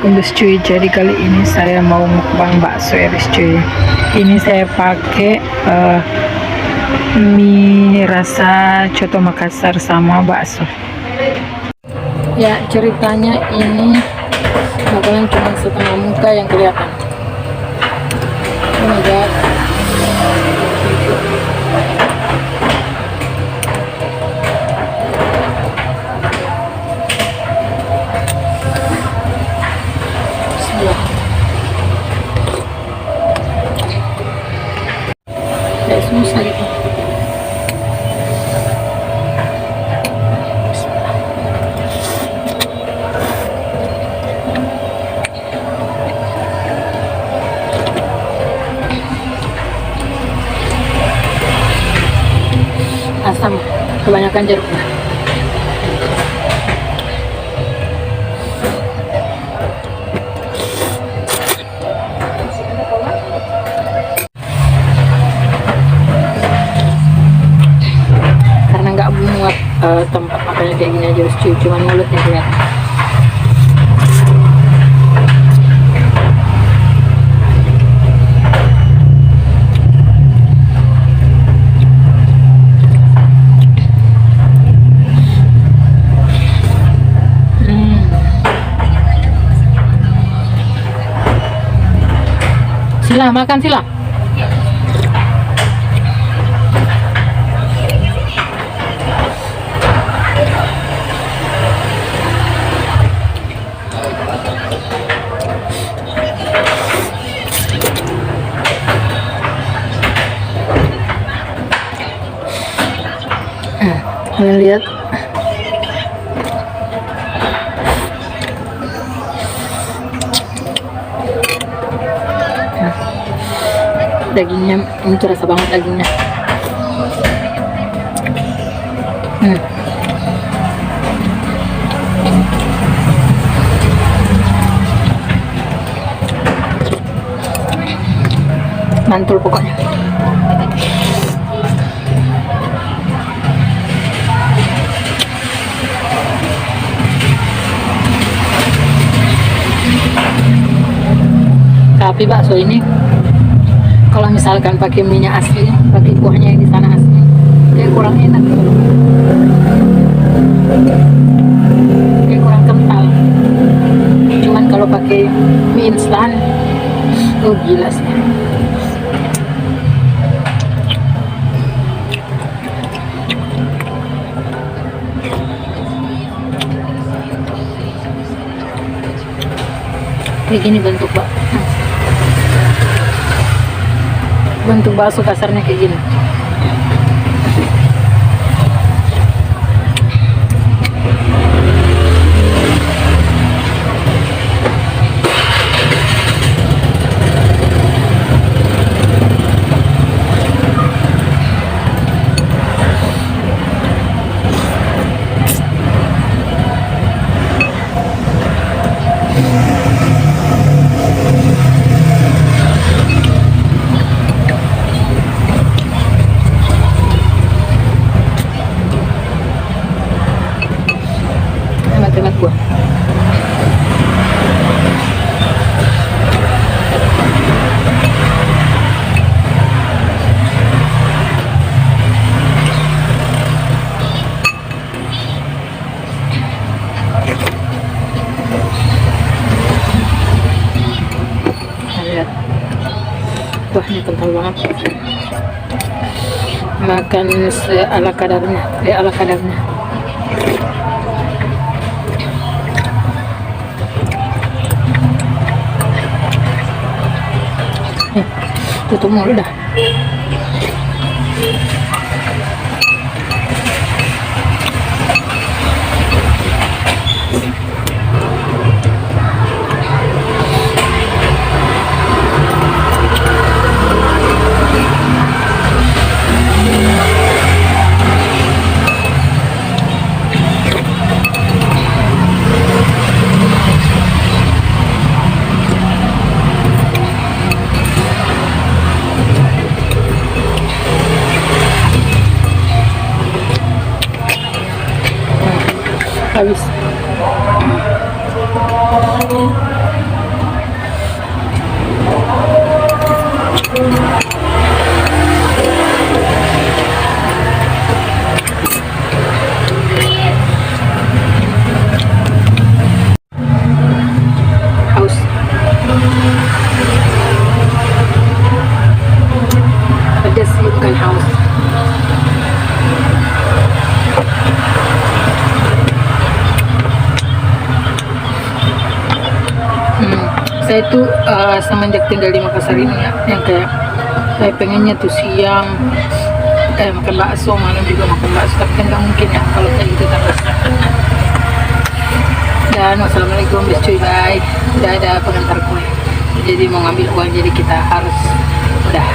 Assalamualaikum guys cuy. Jadi kali ini saya mau mukbang bakso ya guys cuy. Ini saya pakai mie rasa coto Makassar sama bakso. Ya ceritanya ini bakalan cuma setengah muka yang kelihatan. Ini guys. Susah gitu. Asam kebanyakan jeruknya. Tempat makannya kayak gini aja cuy, cuman mulutnya kelihatan. Sila makan sila. Kalian lihat dagingnya, ini terasa banget dagingnya. Mantul pokoknya. Tapi bakso ini kalau misalkan pakai minyak asli, pakai kuahnya yang di sana asli, dia kurang enak, dia kurang kental. Cuman kalau pakai mie instan, oh gila sih. Kayak gini bentuk bakso kasarnya kayak gini. Hemat gua. Lihat, kuahnya kental banget. Makan ala kadarnya, ala kadarnya. Tutup mulut dah. kita itu semenjak tinggal di Makassar ini ya, yang kayak pengennya tuh siang makan bakso, malam juga makan bakso, tapi kan nggak mungkin ya kalau kayak gitu terus. Dan wassalamualaikum, bis cuy, bye. Udah ada pengantar kue, jadi mau ngambil uang, jadi kita harus udah.